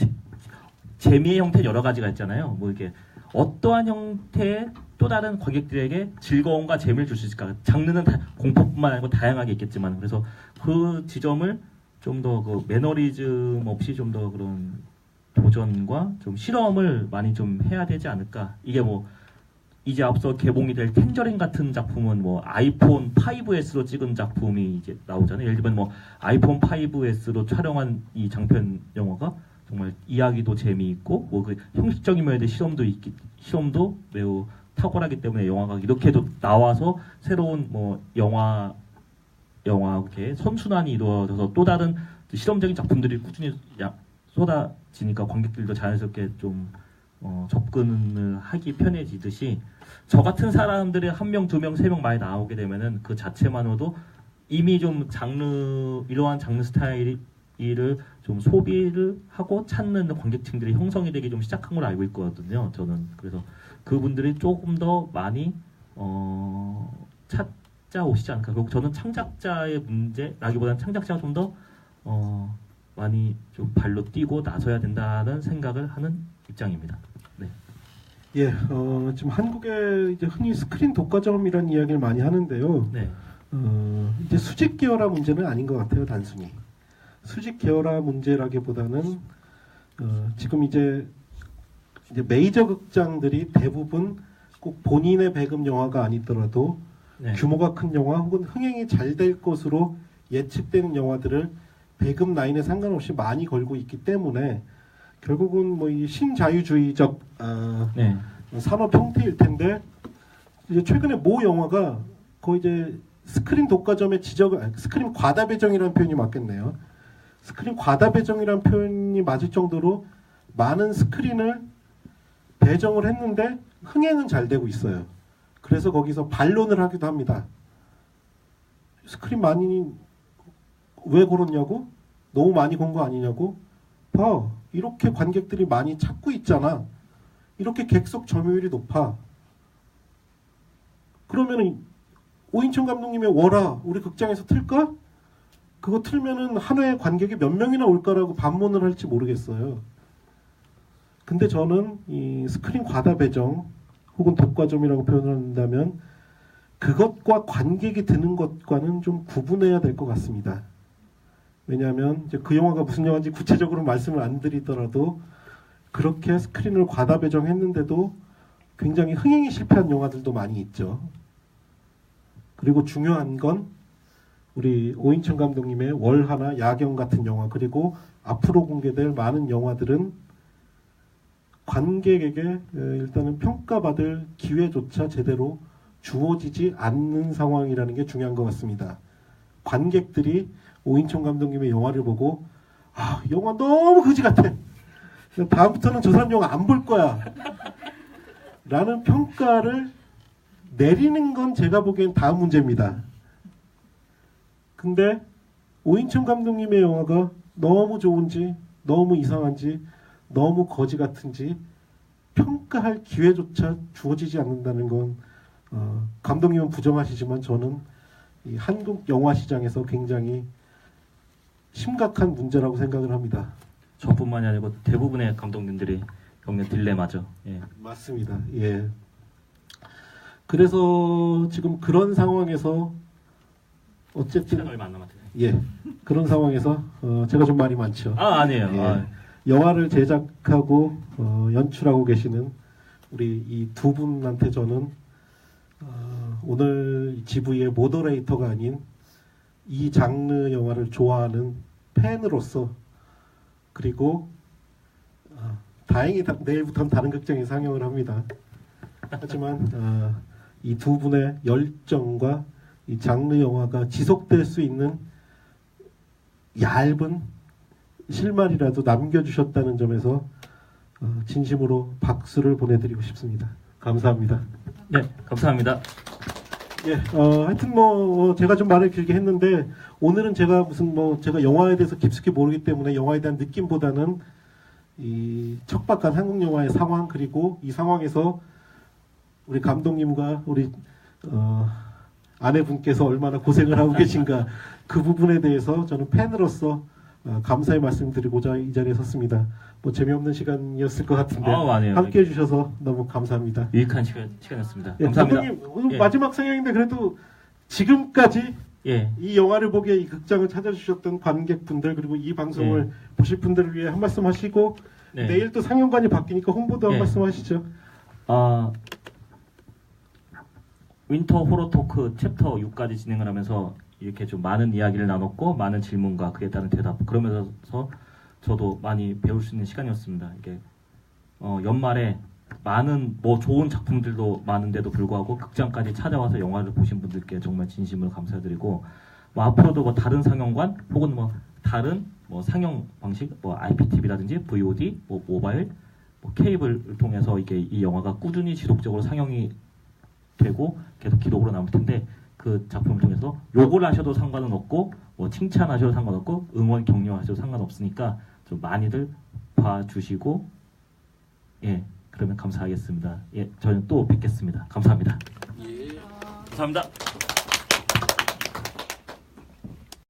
S2: 재미의 형태 여러 가지가 있잖아요. 뭐 이게 어떠한 형태의 또 다른 관객들에게 즐거움과 재미를 줄 수 있을까? 장르는 공포뿐만 아니고 다양하게 있겠지만, 그래서 그 지점을 좀 더 그 매너리즘 없이 좀 더 그런 도전과 좀 실험을 많이 좀 해야 되지 않을까? 이게 뭐 이제 앞서 개봉이 될 텐저린 같은 작품은 뭐 아이폰 5S로 찍은 작품이 이제 나오잖아요. 예를 들면 뭐 아이폰 5S로 촬영한 이 장편 영화가 정말 이야기도 재미있고 뭐 그 형식적인 면에 대한 실험도 매우 탁월하기 때문에 영화가 이렇게도 나와서 새로운 뭐 영화계 선순환이 이루어져서 또 다른 실험적인 작품들이 꾸준히 쏟아지니까 관객들도 자연스럽게 좀 접근을 하기 편해지듯이, 저 같은 사람들이 한 명, 두 명, 세 명 많이 나오게 되면은 그 자체만으로도 이미 좀 이러한 장르 스타일을 좀 소비를 하고 찾는 관객층들이 형성이 되기 좀 시작한 걸 알고 있거든요. 저는 그래서 그분들이 조금 더 많이 찾아오시지 않을까. 그리고 저는 창작자의 문제라기보다는 창작자가 좀 더 많이 좀 발로 뛰고 나서야 된다는 생각을 하는 입장입니다. 네.
S1: 예, 지금 한국에 이제 흔히 스크린 독과점이라는 이야기를 많이 하는데요.
S2: 네.
S1: 이제 수직 계열화 문제는 아닌 것 같아요, 단순히. 수직 계열화 문제라기보다는 지금 이제 메이저 극장들이 대부분 꼭 본인의 배급 영화가 아니더라도
S2: 네.
S1: 규모가 큰 영화 혹은 흥행이 잘 될 것으로 예측되는 영화들을 배급 라인에 상관없이 많이 걸고 있기 때문에 결국은 뭐 이 신자유주의적
S2: 네.
S1: 산업 형태일 텐데, 이제 최근에 모 영화가 거의 이제 스크린 독과점의 스크린 과다 배정이라는 표현이 맞겠네요. 스크린 과다 배정이라는 표현이 맞을 정도로 많은 스크린을 배정을 했는데 흥행은 잘 되고 있어요. 그래서 거기서 반론을 하기도 합니다. 스크린 많이 왜 걸었냐고? 너무 많이 건 거 아니냐고? 봐, 이렇게 관객들이 많이 찾고 있잖아. 이렇게 객석 점유율이 높아. 그러면은 오인천 감독님의 월화 우리 극장에서 틀까? 그거 틀면은 한 회 관객이 몇 명이나 올까라고 반문을 할지 모르겠어요. 근데 저는 이 스크린 과다 배정 혹은 독과점이라고 표현을 한다면 그것과 관객이 드는 것과는 좀 구분해야 될 것 같습니다. 왜냐하면 이제 그 영화가 무슨 영화인지 구체적으로 말씀을 안 드리더라도 그렇게 스크린을 과다 배정했는데도 굉장히 흥행이 실패한 영화들도 많이 있죠. 그리고 중요한 건 우리 오인천 감독님의 월하나 야경 같은 영화, 그리고 앞으로 공개될 많은 영화들은 관객에게 일단은 평가받을 기회조차 제대로 주어지지 않는 상황이라는 게 중요한 것 같습니다. 관객들이 오인천 감독님의 영화를 보고 아, 영화 너무 그지 같아. 다음부터는 저 사람 영화 안 볼 거야. 라는 평가를 내리는 건 제가 보기엔 다음 문제입니다. 근데 오인천 감독님의 영화가 너무 좋은지 너무 이상한지 너무 거지 같은지 평가할 기회조차 주어지지 않는다는 건 감독님은 부정하시지만 저는 이 한국 영화 시장에서 굉장히 심각한 문제라고 생각을 합니다.
S2: 저뿐만이 아니고 대부분의 감독님들이 겪는 딜레마죠. 예.
S1: 맞습니다. 예. 그래서 지금 그런 상황에서 어쨌든
S2: 시간 얼마 안 남았대요.
S1: 예, 그런 상황에서 제가 좀 말이 많죠.
S2: 아, 아니에요.
S1: 예.
S2: 아,
S1: 영화를 제작하고 연출하고 계시는 우리 이 두 분한테 저는 오늘 GV의 모더레이터가 아닌 이 장르 영화를 좋아하는 팬으로서, 그리고 다행히 내일부터는 다른 극장에 상영을 합니다. 하지만 이 두 분의 열정과 이 장르 영화가 지속될 수 있는 얇은 실마리라도 남겨주셨다는 점에서 진심으로 박수를 보내드리고 싶습니다. 감사합니다.
S2: 네, 감사합니다.
S1: 예, 하여튼 뭐 제가 좀 말을 길게 했는데 오늘은 제가 무슨 뭐 제가 영화에 대해서 깊숙이 모르기 때문에 영화에 대한 느낌보다는 이 척박한 한국 영화의 상황, 그리고 이 상황에서 우리 감독님과 우리 아내분께서 얼마나 고생을 하고 계신가 그 부분에 대해서 저는 팬으로서 감사의 말씀드리고자 이 자리에 섰습니다. 뭐 재미없는 시간이었을 것 같은데
S2: 아니에요.
S1: 함께해 주셔서 너무 감사합니다.
S2: 유익한 시간이었습니다.
S1: 예,
S2: 감사합니다.
S1: 감독님 오늘
S2: 예.
S1: 마지막 상영인데 그래도 지금까지
S2: 예.
S1: 이 영화를 보기에 이 극장을 찾아주셨던 관객분들, 그리고 이 방송을 보실 분들을 위해 한 말씀 하시고
S2: 네.
S1: 내일 또 상영관이 바뀌니까 홍보도 한
S2: 예.
S1: 말씀 하시죠.
S2: 윈터 호러 토크 챕터 6까지 진행을 하면서 이렇게 좀 많은 이야기를 나눴고 많은 질문과 그에 따른 대답, 그러면서 저도 많이 배울 수 있는 시간이었습니다. 이게 연말에 많은 뭐 좋은 작품들도 많은데도 불구하고 극장까지 찾아와서 영화를 보신 분들께 정말 진심으로 감사드리고, 뭐 앞으로도 뭐 다른 상영관 혹은 뭐 다른 뭐 상영 방식, 뭐 IPTV라든지 VOD, 뭐 모바일, 뭐 케이블을 통해서 이게 이 영화가 꾸준히 지속적으로 상영이 되고 계속 기록으로 남을 텐데, 그 작품을 통해서 욕을 하셔도 상관은 없고 뭐 칭찬하셔도 상관없고 응원 격려하셔도 상관없으니까 좀 많이들 봐주시고, 예, 그러면 감사하겠습니다. 예, 저는 또 뵙겠습니다. 감사합니다. 감사합니다.